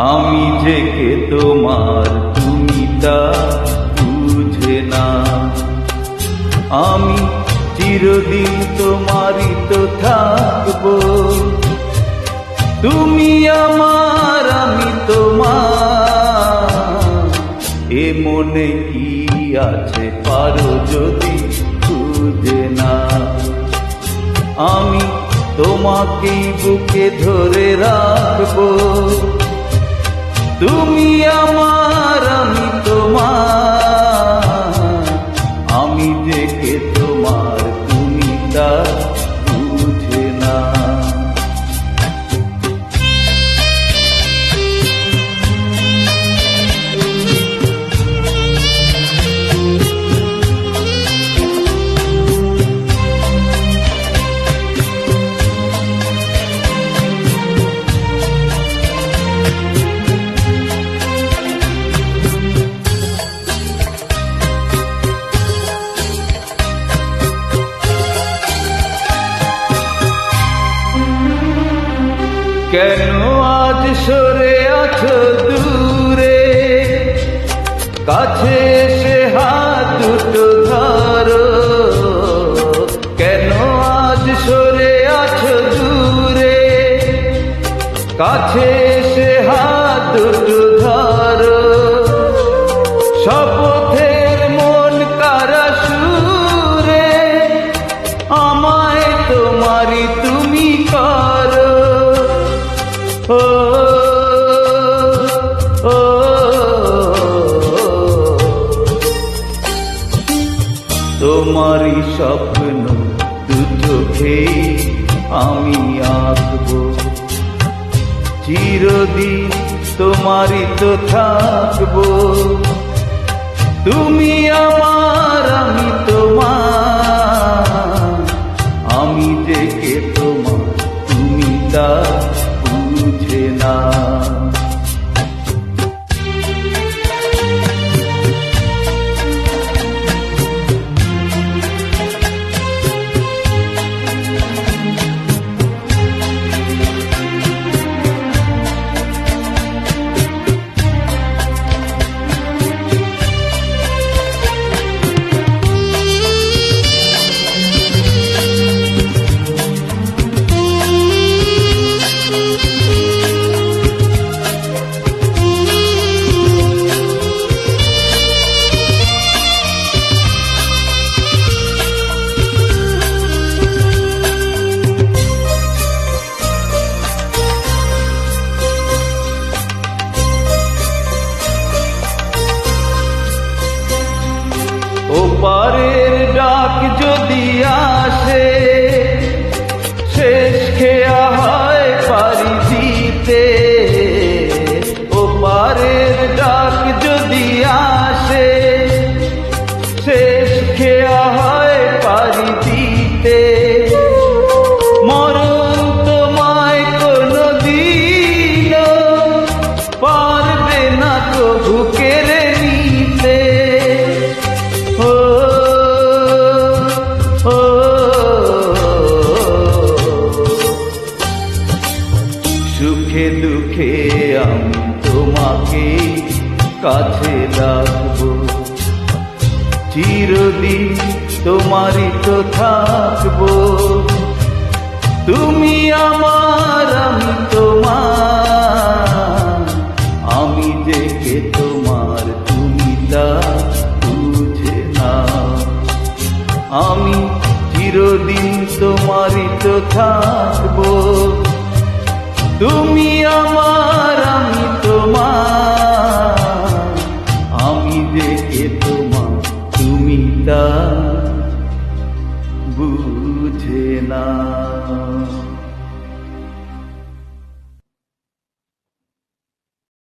আমি যে কে তোমার তুমি তা বুঝে না। আমি চিরদিন তোমারই তো থাকবো, তুমি আমার আমি তোমার। এ মনে কি আছে পারো যদি বুঝে না। আমি তোমাকেই বুকে ধরে রাখবো, তুমি আমার আমি তোমার। আমি যে কে তোমার তুমি তা বুঝে না। কেন আজ সরে আছো দূরে, কাছে এসে হাত দুটো ধরো। কেন আজ সরে আছো দূরে, কাছে এসে হাত দুটো ধরো। শপথের মন কারা সুরে, আমায় তোমারই তুমি করো। ও ও তোমারই স্বপ্ন দু চোখে আমি আঁকবো, চিরদিন তোমারই তো থাকবো। তুমি আমার আমি তোমার। আমি যে কে তোমার তুমি তা বুঝে না। ওপারের ডাক যদি আসে, শেষ খেয়া হয় পারি দিতে। ওপারের ডাক যদি আসে, শেষ খেয়া হয় পারি দিতে। মরণ তোমায় কোনো দিন পারবে না কবু কেড়ে নিতে। সুখে দুঃখে আমি তোমাকে কাছে রাখবো, চিরদিন তোমারই তো থাকবো। তুমি আমার আমি তোমার। আমি যে কে তোমার তুমি তা বুঝে না। আমি চিরদিন তোমারই তো থাকবো, তুমি আমার।